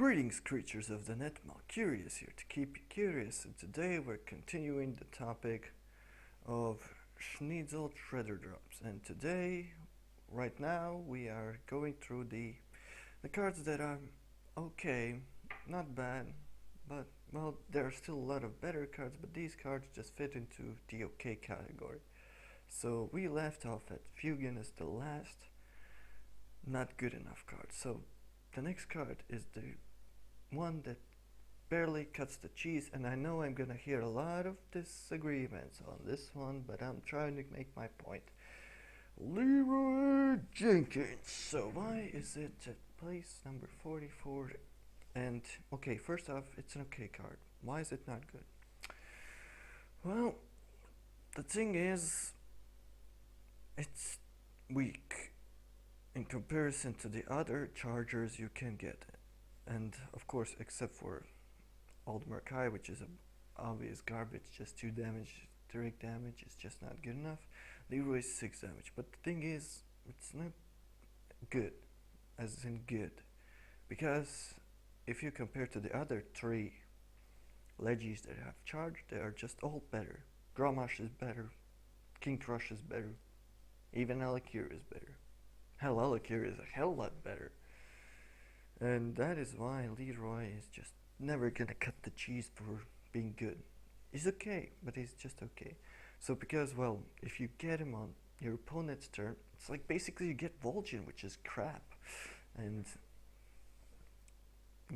Greetings, creatures of the net. Curious here to keep you curious, and today we're continuing the topic of Sneed's Shredder drops. And today, right now, we are going through the cards that are okay, not bad, but well, there are still a lot of better cards, but these cards just fit into the okay category. So we left off at Fugan as the last not good enough card. So the next card is the one that barely cuts the cheese, and I know I'm gonna hear a lot of disagreements on this one, but I'm trying to make my point. Leroy Jenkins. So why is it at place number 44? And okay, first off, it's an okay card. Why is it not good? Well, the thing is, it's weak in comparison to the other chargers you can get. And of course, except for Old Murkai, which is a obvious garbage, just 2 damage, direct damage is just not good enough. Leroy is 6 damage, but the thing is, it's not good, as in good, because if you compare to the other 3 Legis that have charged, they are just all better. Grommash is better, King Crush is better, even Alakir is better. Hell, Alakir is a hell lot better. And that is why Leroy is just never gonna cut the cheese for being good. He's okay, but he's just okay. So because, well, if you get him on your opponent's turn, it's like basically you get Vol'jin, which is crap. And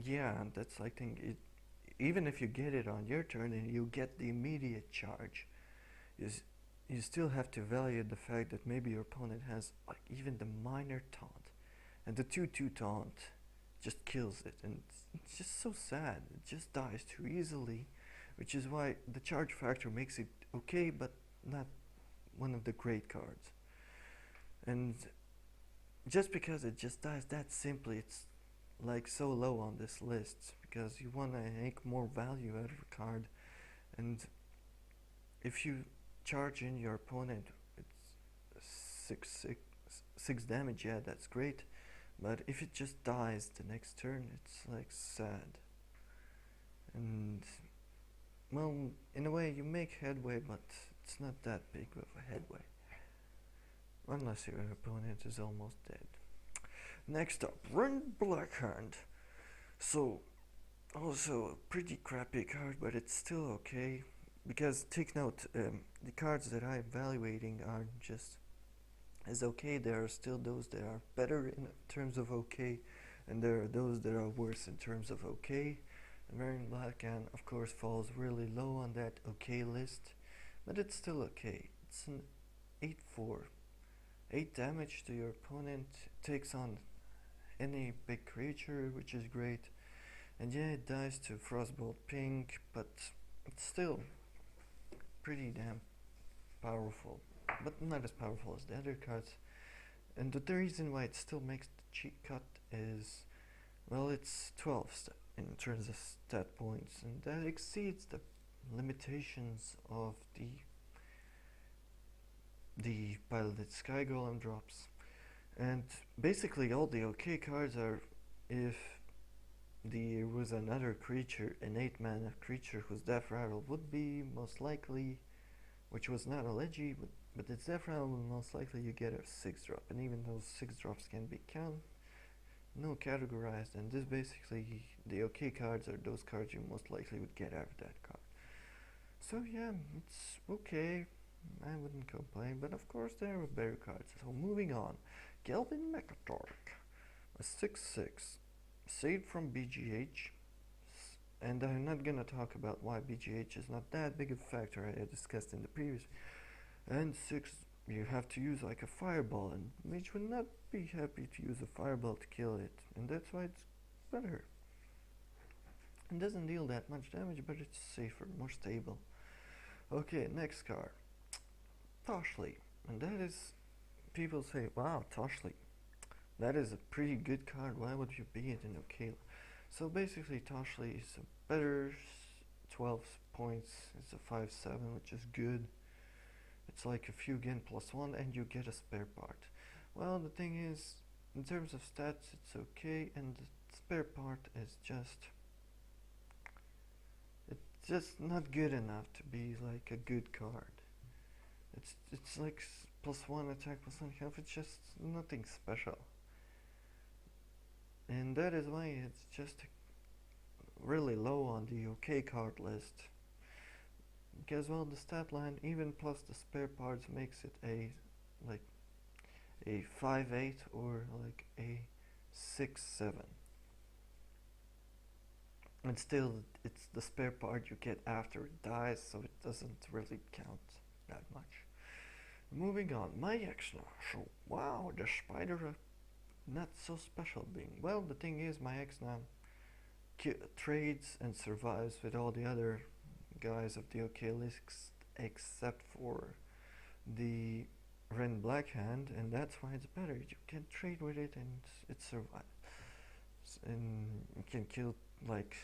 yeah, that's I think it. Even if you get it on your turn and you get the immediate charge, you still have to value the fact that maybe your opponent has like even the minor taunt, and the 2/2 taunt just kills it, and it's just so sad. It just dies too easily, which is why the charge factor makes it okay, but not one of the great cards. And just because it just dies that simply, it's like so low on this list, because you want to make more value out of a card. And if you charge in your opponent, it's 6 damage, yeah, that's great. But if it just dies the next turn, it's like sad. And well, in a way you make headway, but it's not that big of a headway. Unless your opponent is almost dead. Next up, Run Blackhand. So, also a pretty crappy card, but it's still okay. Because take note, the cards that I'm evaluating are just as okay. There are still those that are better in terms of okay, and there are those that are worse in terms of okay. And Wearing Blackhand, of course, falls really low on that okay list, but it's still okay. It's an 8/4, 8 damage to your opponent, takes on any big creature, which is great. And yeah, it dies to Frostbolt Pink, but it's still pretty damn powerful, but not as powerful as the other cards. And the reason why it still makes the cheat cut is, well, it's 12 in terms of stat points, and that exceeds the limitations of the piloted Sky Golem drops. And basically all the okay cards are if there was another creature, an 8 mana creature whose Death Rattle would be most likely, which was not a Legi, but its Death Rattle will most likely you get a 6-drop, and even those 6 drops can be no categorized, and this basically, the okay cards are those cards you most likely would get out of that card. So yeah, it's okay, I wouldn't complain, but of course there are better cards. So moving on, Gelvin Mechatork, a 6/6, saved from BGH, and I'm not gonna talk about why BGH is not that big of a factor I had discussed in the previous. And 6, you have to use like a fireball, and Mage would not be happy to use a fireball to kill it, and that's why it's better. It doesn't deal that much damage, but it's safer, more stable. Okay, next card, Toshli, and that is, people say, wow, Toshli, that is a pretty good card, why would you be it in okay? So basically Toshli is a better 12 points, it's a 5/7, which is good. It's like a Fugan +1, and you get a spare part. Well, the thing is, in terms of stats, it's okay, and it's spare part is just not good enough to be like a good card. It's like +1 attack, +1 health. It's just nothing special, and that is why it's just really low on the OK card list. Because well, the stat line even plus the spare parts makes it like a 5/8 or like a 6/7. And still, it's the spare part you get after it dies, so it doesn't really count that much. Moving on, my Exna. So, wow, the spider, not so special being. Well, the thing is, my Exna trades and survives with all the other guys of the OK list, except for the Ren Black Hand, and that's why it's better. You can trade with it and it survives. And you can kill like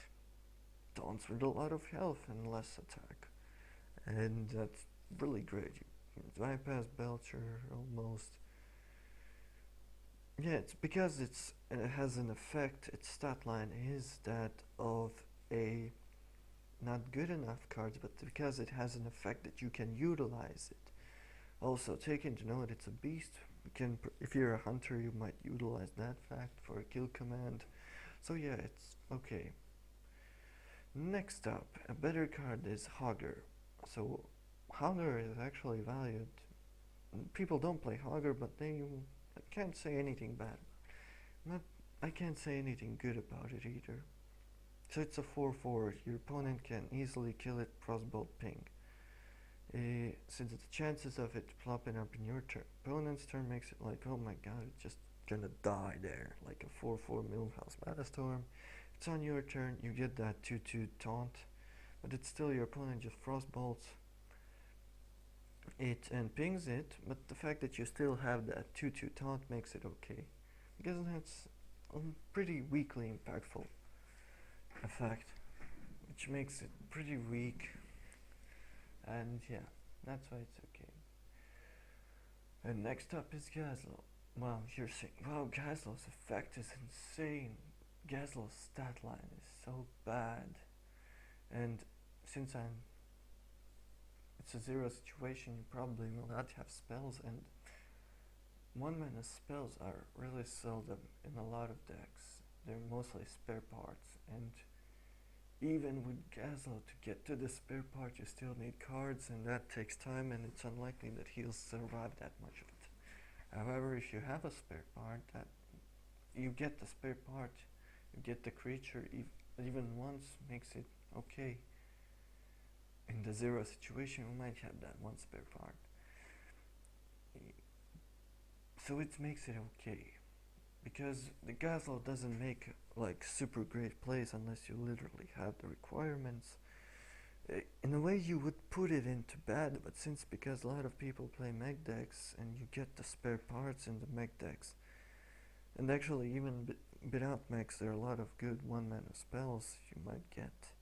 taunts with a lot of health and less attack. And that's really great. You bypass Belcher almost. Yeah, it's because it has an effect. Its stat line is that of a not good enough cards, but because it has an effect that you can utilize it. Also, take into note it's a beast. If you're a hunter, you might utilize that fact for a kill command. So yeah, it's okay. Next up, a better card is Hogger. So Hogger is actually valued. People don't play Hogger, but I can't say anything bad. I can't say anything good about it either. So it's a 4/4. Your opponent can easily kill it crossbow ping. Since the chances of it plopping up in your opponent's turn makes it like, oh my god, it's just gonna die there, like a 4/4 Milhouse Matastorm. It's on your turn, you get that 2/2 taunt, but it's still your opponent just frostbolts it and pings it, but the fact that you still have that 2/2 taunt makes it okay, because that's a pretty weakly impactful effect, which makes it pretty weak, and yeah, that's why it's okay. And next up is Gazlo. Well, you're saying, wow, Gazlo's effect is insane. Gazlo's stat line is so bad, and since it's a 0 situation, you probably will not have spells, and 1-mana spells are really seldom in a lot of decks. They're mostly spare parts, and even with Gazlo, to get to the spare part you still need cards, and that takes time, and it's unlikely that he'll survive that much of it. However, if you have a spare part, that you get the spare part, you get the creature even once, makes it okay. In the 0 situation, you might have that one spare part, so it makes it okay. Because the Gazlo doesn't make like super great plays unless you literally have the requirements. In a way, you would put it into bad, but because a lot of people play mech decks and you get the spare parts in the mech decks, and actually even without mechs, there are a lot of good 1-mana spells you might get.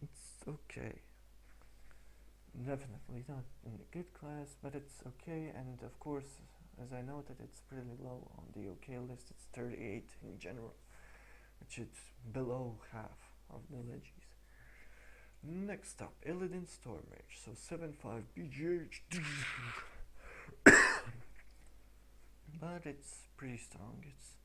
It's okay. Definitely not in the good class, but it's okay, and of course, as I noted, it's pretty low on the OK list. It's 38 in general, which is below half of the legis. Next up, Illidan Stormage. So 7/5 BGH. But it's pretty strong. It's,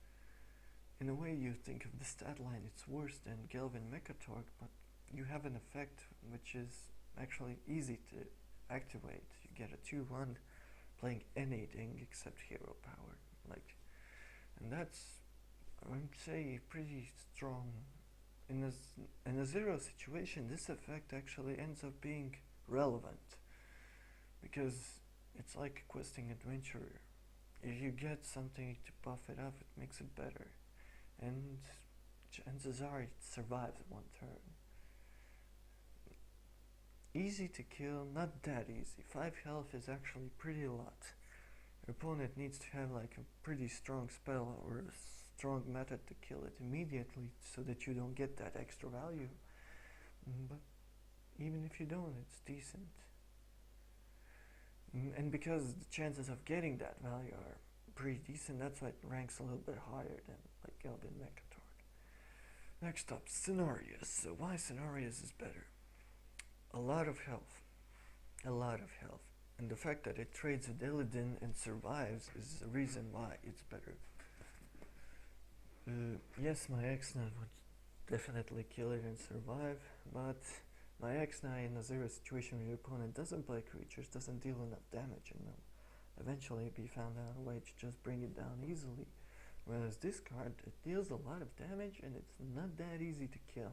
in a way, you think of the stat line, it's worse than Gelvin Mechatork, but you have an effect which is actually easy to activate. You get a 2/1 playing anything except hero power, and that's, I would say, pretty strong. In a 0 situation, this effect actually ends up being relevant, because it's like questing adventurer. If you get something to buff it up, it makes it better, and chances are it survives 1 turn. Easy to kill, not that easy. 5 health is actually pretty a lot. Your opponent needs to have like a pretty strong spell or a strong method to kill it immediately so that you don't get that extra value. But even if you don't, it's decent. And because the chances of getting that value are pretty decent, that's why it ranks a little bit higher than like Gelvin Mechatork. Next up, Scenarios. So why Scenarios is better? A lot of health. A lot of health. And the fact that it trades with Illidan and survives is the reason why it's better. Yes, my X-Knight would definitely kill it and survive, but my X-Knight in a zero situation where your opponent doesn't play creatures, doesn't deal enough damage, and will eventually be found out a way to just bring it down easily. Whereas this card, it deals a lot of damage and it's not that easy to kill.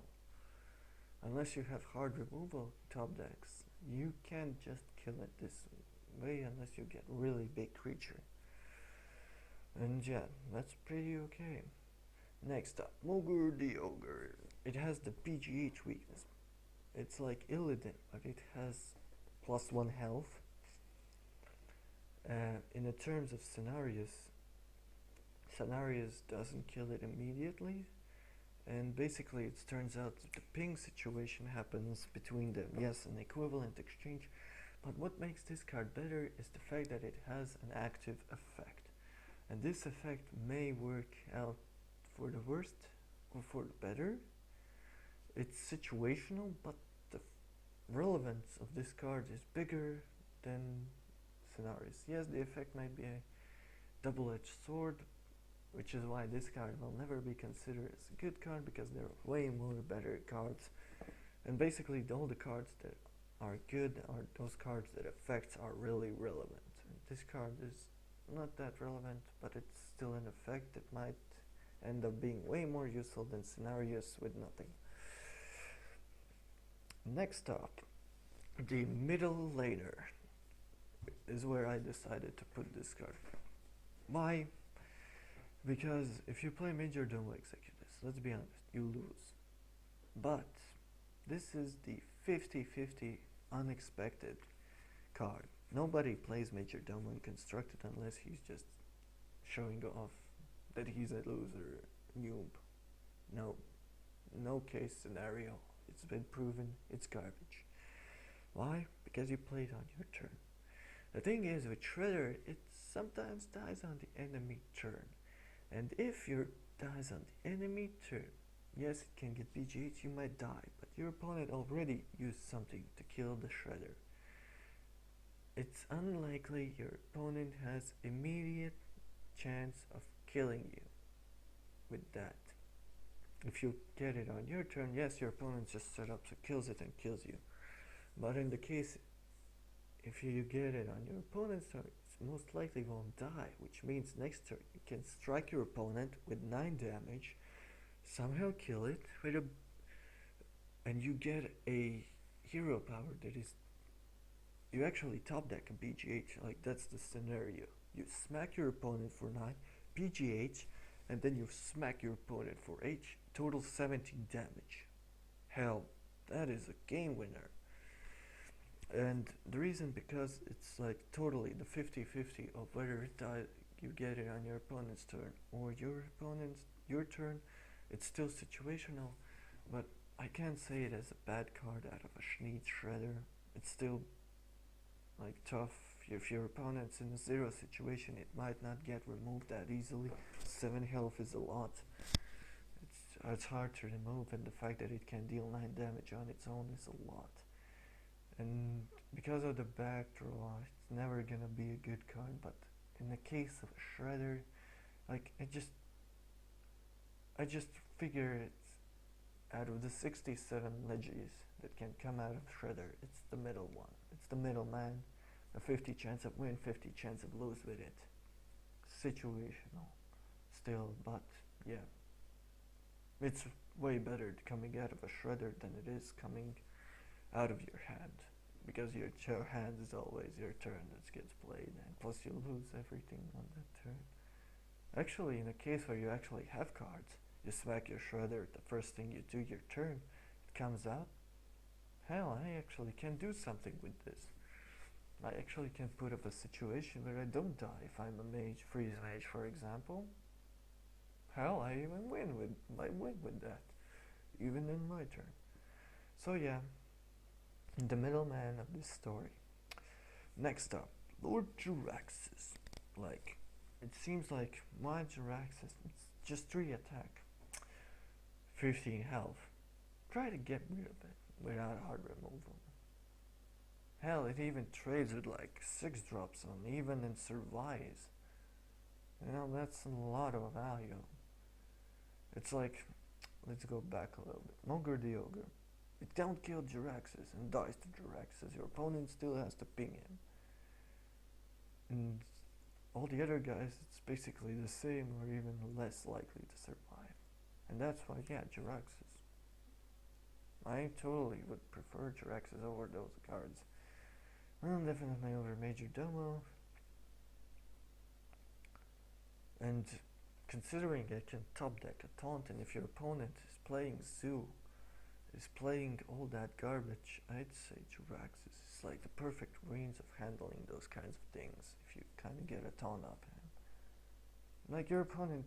Unless you have hard removal top decks, you can't just kill it this way unless you get really big creature. And yeah, that's pretty okay. Next up, Mogre the Ogre. It has the PGH weakness. It's like Illidan, but it has +1 health. In the terms of scenarios doesn't kill it immediately, and basically it turns out that the ping situation happens between them. Yes, an equivalent exchange, but what makes this card better is the fact that it has an active effect, and this effect may work out for the worst or for the better. It's situational, but the relevance of this card is bigger than scenarios. Yes, the effect might be a double-edged sword, which is why this card will never be considered as a good card, because there are way more better cards. And basically all the cards that are good are those cards that effects are really relevant. And this card is not that relevant, but it's still an effect that might end up being way more useful than scenarios with nothing. Next up, the middle laner is where I decided to put this card. Why? Because if you play Majordome Executus, let's be honest, you lose. But this is the 50-50 unexpected card. Nobody plays Majordome Unconstructed unless he's just showing off that he's a loser, noob. No case scenario. It's been proven, it's garbage. Why? Because you played on your turn. The thing is, with Shredder, it sometimes dies on the enemy turn. And if your dies on the enemy turn, yes, it can get BGH, you might die, but your opponent already used something to kill the Shredder. It's unlikely your opponent has immediate chance of killing you with that. If you get it on your turn, yes, your opponent just set up so kills it and kills you. But in the case, if you get it on your opponent's turn, it most likely won't die, which means next turn you can strike your opponent with 9 damage, somehow kill it with and you get a hero power that is, you actually top deck a BGH, like that's the scenario. You smack your opponent for 9, BGH, and then you smack your opponent for H, total 17 damage. Hell, that is a game winner. And the reason, because it's like totally the 50-50 of whether it you get it on your opponent's turn or your turn. It's still situational, but I can't say it as a bad card out of a Sneed Shredder. It's still like tough. If your opponent's in a zero situation, it might not get removed that easily. 7 health is a lot. It's hard to remove, and the fact that it can deal 9 damage on its own is a lot. And because of the back draw, it's never gonna be a good card. But in the case of a Shredder, like I just figure it's out of the 67 legis that can come out of Shredder, it's the middle one. It's the middle man. A 50 chance of win, 50 chance of lose with it. Situational still, but yeah. It's way better coming out of a Shredder than it is coming out of your hand. Because your hand is always your turn that gets played, and plus you lose everything on that turn. Actually, in a case where you actually have cards, you smack your Shredder, the first thing you do your turn, it comes out. Hell, I actually can do something with this. I actually can put up a situation where I don't die if I'm a mage, freeze mage for example. Hell, I even win with that, even in my turn. So yeah, the middleman of this story. Next up, Lord Jiraxis. Like, it seems like my Jiraxis, it's just 3 attack. 15 health. Try to get rid of it without hard removal. Hell, it even trades with like 6 drops on even and survives. You know, that's a lot of value. It's like, let's go back a little bit. Mogre the Ogre. It don't kill Jiraxis and dies to Jiraxis. Your opponent still has to ping him. And all the other guys, it's basically the same or even less likely to survive. And that's why, yeah, Jiraxis. I totally would prefer Jiraxis over those cards. Well, definitely over Major Domo. And considering it can top deck a taunt, and if your opponent is playing Zoo, is playing all that garbage, I'd say Jiraxis is like the perfect means of handling those kinds of things if you kind of get a taunt up him. Like your opponent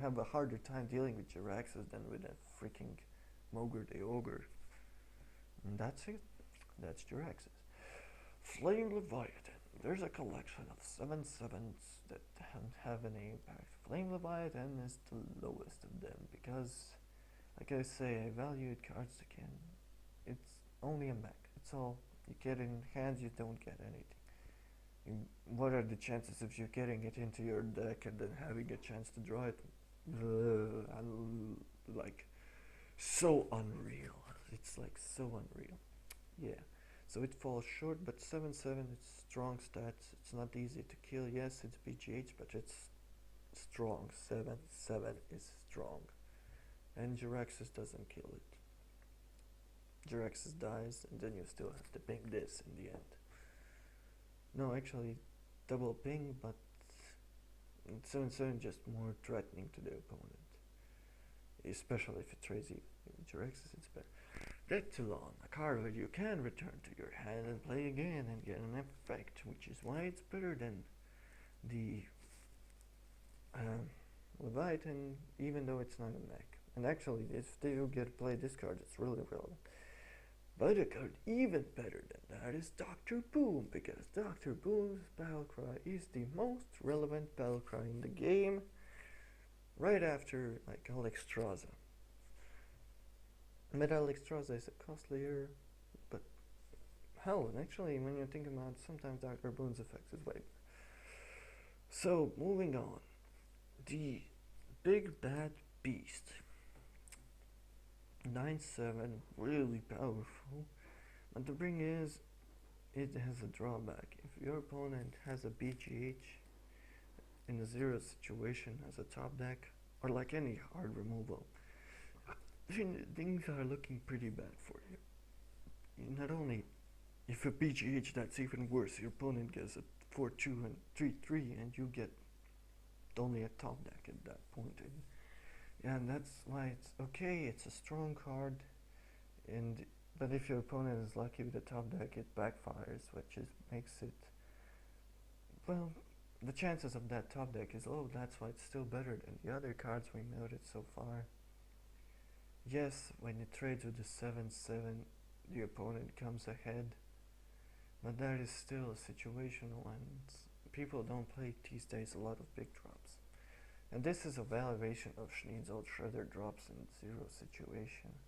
have a harder time dealing with Jiraxis than with a freaking Mogre the Ogre. And that's it. That's Jiraxis. Flame Leviathan. There's a collection of 7/7s that have an impact. Flame Leviathan is the lowest of them because, like I say, I valued cards again. It's only a mech. It's all. You get it in hands, you don't get anything. What are the chances of you getting it into your deck and then having a chance to draw it? Like, so unreal. It's like so unreal. Yeah. So it falls short, but 7/7, it's strong stats. It's not easy to kill. Yes, it's BGH, but it's strong. 7/7 is strong. And Jiraxis doesn't kill it. Jiraxis dies, and then you still have to ping this in the end. No, actually, double ping, but 7/7 just more threatening to the opponent. Especially if it trades Jiraxis, it's better. Reptilon, a card that you can return to your hand and play again and get an effect, which is why it's better than the Leviathan, even though it's not a mech. And actually, if they do get to play this card, it's really relevant. But a card even better than that is Dr. Boom, because Dr. Boom's Battlecry is the most relevant Battlecry in the game, right after like Alexstrasza. But Alexstrasza is a costlier, but hell, and actually when you think about it, sometimes Dr. Boom's effects is way better. So, moving on. The Big Bad Beast. 9/7, really powerful. But the thing is, it has a drawback. If your opponent has a BGH in a 0 situation as a top deck, or like any hard removal, things are looking pretty bad for you. Not only if a BGH, that's even worse. Your opponent gets a 4/2 and 3/3, and you get only a top deck at that point. And that's why it's okay. It's a strong card, but if your opponent is lucky with the top deck, it backfires, which makes it, well, the chances of that top deck is low. That's why it's still better than the other cards we noted so far. Yes, when it trades with the 7/7, the opponent comes ahead, but that is still a situational, and people don't play these days a lot of big drops. And this is a valuation of Sneed's old Shredder drops in 0 situation,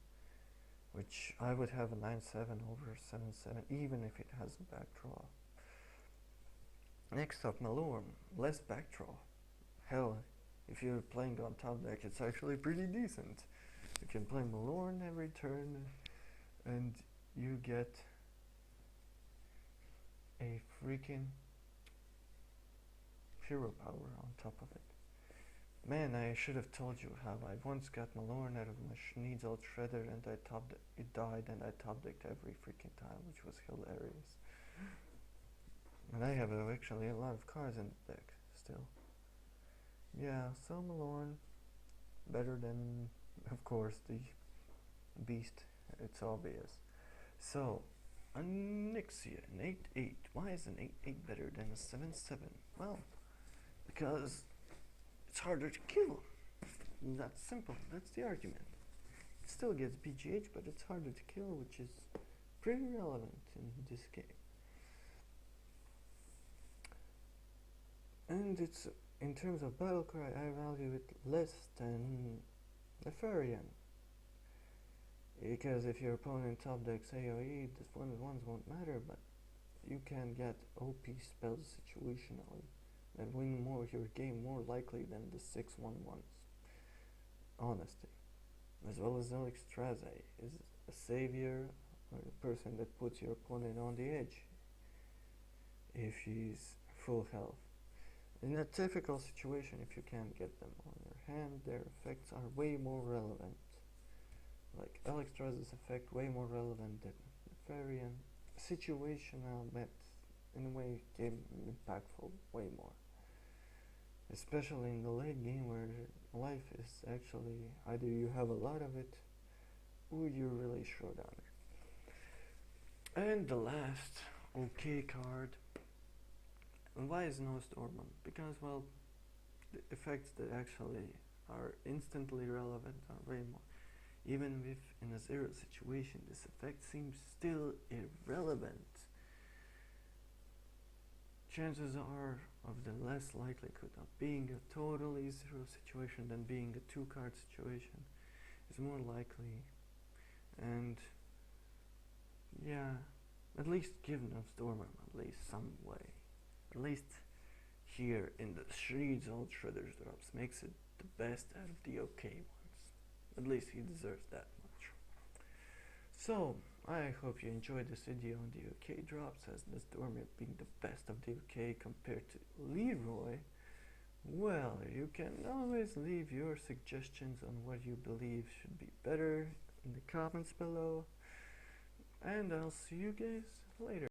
which I would have a 9/7 over 7/7, even if it has a backdraw. Next up, Malorn, less backdraw. Hell, if you're playing on top deck, it's actually pretty decent. You can play Malorn every turn, and you get a freaking hero power on top of it. Man, I should have told you how I once got Malorn out of my Sneed's old Shredder, and it died, and I top decked every freaking time, which was hilarious. And I have actually a lot of cards in the deck still. Yeah, so Malorn, better than, of course, the Beast. It's obvious. So, Onyxia, an 8/8. Why is an 8/8 better than a 7/7? Well, because it's harder to kill. That's simple. That's the argument. It still gets BGH, but it's harder to kill, which is pretty relevant in this game. And it's, in terms of Battlecry, I value it less than Nefarian. Because if your opponent top decks AoE, the 1-1s won't matter, but you can get OP spells situationally that win more your game more likely than the 6-1-1s. Honestly. As well as Pt.3 is a savior or the person that puts your opponent on the edge if he's full health. In a typical situation, if you can't get them on your hand, their effects are way more relevant. Like Pt.3's effect way more relevant than Nefarian. Situational, but in a way game impactful way more. Especially in the late game where life is actually either you have a lot of it or you're really short on it. And the last okay card. And why is no Stormont? Because, well, the effects that actually are instantly relevant are way more. Even if in a zero situation this effect seems still irrelevant, chances are of the less likelihood of being a totally zero situation than being a 2-card situation is more likely. And yeah, at least give no Stormont at least some way. At least here in the Shreeds Old Shredders drops makes it the best out of the okay ones. At least he deserves that much. So, I hope you enjoyed this video on the okay drops, as the Stormont being the best of the okay compared to Leroy. Well, you can always leave your suggestions on what you believe should be better in the comments below. And I'll see you guys later.